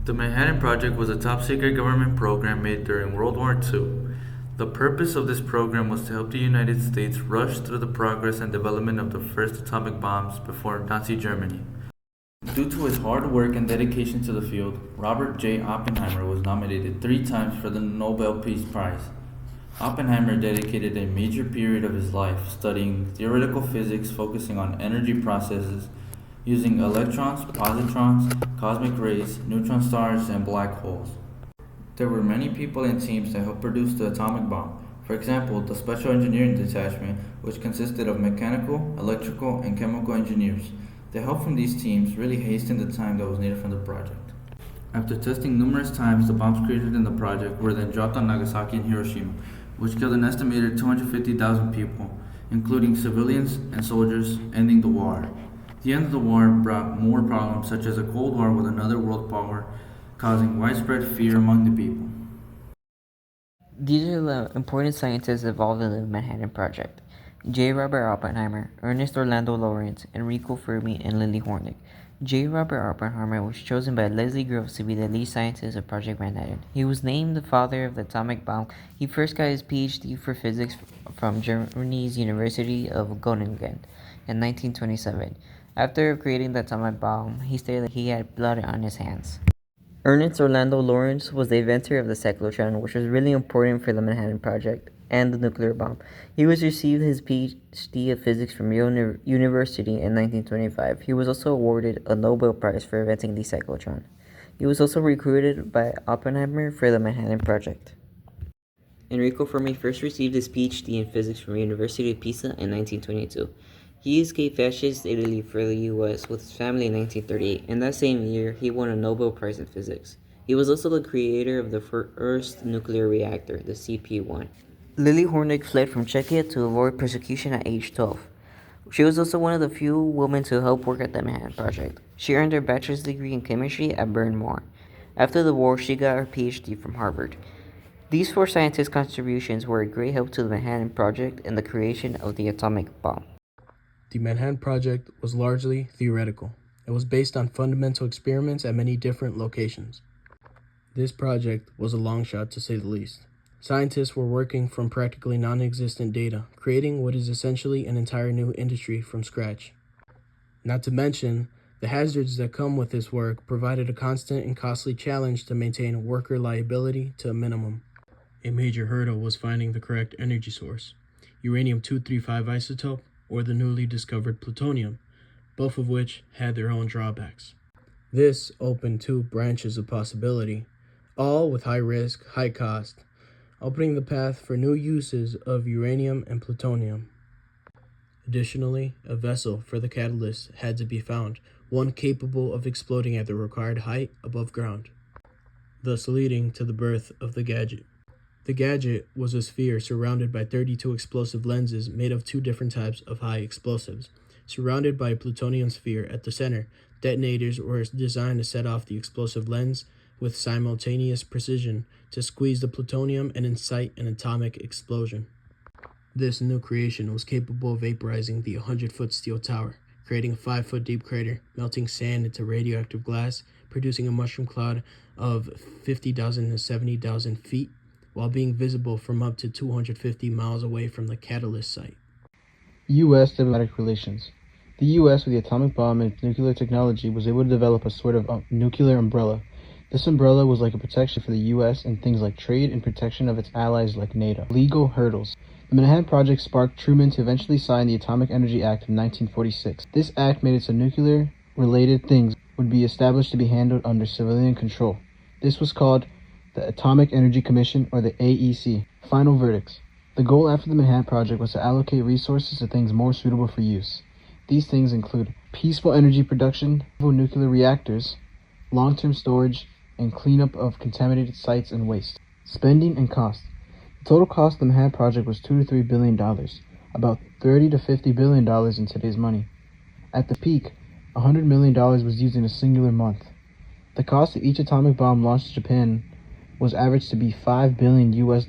The Manhattan Project was a top-secret government program made during World War II. The purpose of this program was to help the United States rush through the progress and development of the first atomic bombs before Nazi Germany. Due to his hard work and dedication to the field, Robert J. Oppenheimer was nominated 3 times for the Nobel Peace Prize. Oppenheimer dedicated a major period of his life studying theoretical physics focusing on energy processes using electrons, positrons, cosmic rays, neutron stars, and black holes. There were many people and teams that helped produce the atomic bomb. For example, the Special Engineering Detachment, which consisted of mechanical, electrical, and chemical engineers. The help from these teams really hastened the time that was needed for the project. After testing numerous times, the bombs created in the project were then dropped on Nagasaki and Hiroshima, which killed an estimated 250,000 people, including civilians and soldiers, ending the war. The end of the war brought more problems such as a Cold War with another world power, causing widespread fear among the people. These are the important scientists involved in the Manhattan Project: J. Robert Oppenheimer, Ernest Orlando Lawrence, Enrico Fermi, and Lily Hornick. J. Robert Oppenheimer was chosen by Leslie Groves to be the lead scientist of Project Manhattan. He was named the father of the atomic bomb. He first got his PhD for physics from Germany's University of Göttingen in 1927. After creating the atomic bomb, he stated that he had blood on his hands. Ernest Orlando Lawrence was the inventor of the cyclotron, which was really important for the Manhattan Project and the nuclear bomb. He was received his PhD of physics from Yale University in 1925. He was also awarded a Nobel Prize for inventing the cyclotron. He was also recruited by Oppenheimer for the Manhattan Project. Enrico Fermi first received his PhD in physics from University of Pisa in 1922. He escaped fascist Italy for the U.S. with his family in 1938, and that same year, he won a Nobel Prize in Physics. He was also the creator of the first nuclear reactor, the CP-1. Lily Hornick fled from Czechia to avoid persecution at age 12. She was also one of the few women to help work at the Manhattan Project. She earned her bachelor's degree in chemistry at Bryn Mawr. After the war, she got her PhD from Harvard. These 4 scientists' contributions were a great help to the Manhattan Project and the creation of the atomic bomb. The Manhattan Project was largely theoretical. It was based on fundamental experiments at many different locations. This project was a long shot, to say the least. Scientists were working from practically non-existent data, creating what is essentially an entire new industry from scratch. Not to mention, the hazards that come with this work provided a constant and costly challenge to maintain worker liability to a minimum. A major hurdle was finding the correct energy source: uranium-235 isotope or the newly discovered plutonium, both of which had their own drawbacks. This opened 2 branches of possibility, all with high risk, high cost, opening the path for new uses of uranium and plutonium. Additionally, a vessel for the catalyst had to be found, one capable of exploding at the required height above ground, thus leading to the birth of the gadget. The gadget was a sphere surrounded by 32 explosive lenses made of 2 different types of high explosives. Surrounded by a plutonium sphere at the center, detonators were designed to set off the explosive lens with simultaneous precision to squeeze the plutonium and incite an atomic explosion. This new creation was capable of vaporizing the 100-foot steel tower, creating a 5-foot deep crater, melting sand into radioactive glass, producing a mushroom cloud of 50,000 to 70,000 feet, while being visible from up to 250 miles away from the catalyst site. U.S. diplomatic relations. The U.S., with the atomic bomb and its nuclear technology, was able to develop a sort of nuclear umbrella. This umbrella was like a protection for the U.S. in things like trade and protection of its allies like NATO. Legal hurdles. The Manhattan Project sparked Truman to eventually sign the Atomic Energy Act of 1946. This act made it so nuclear-related things would be established to be handled under civilian control. This was called the Atomic Energy Commission, or the AEC. Final verdicts. The goal after the Manhattan Project was to allocate resources to things more suitable for use. These things include peaceful energy production, nuclear reactors, long-term storage, and cleanup of contaminated sites and waste. Spending and cost. The total cost of the Manhattan Project was $2 to $3 billion, about $30 to $50 billion in today's money. At the peak, $100 million was used in a singular month. The cost of each atomic bomb launched to Japan was averaged to be $5 billion US.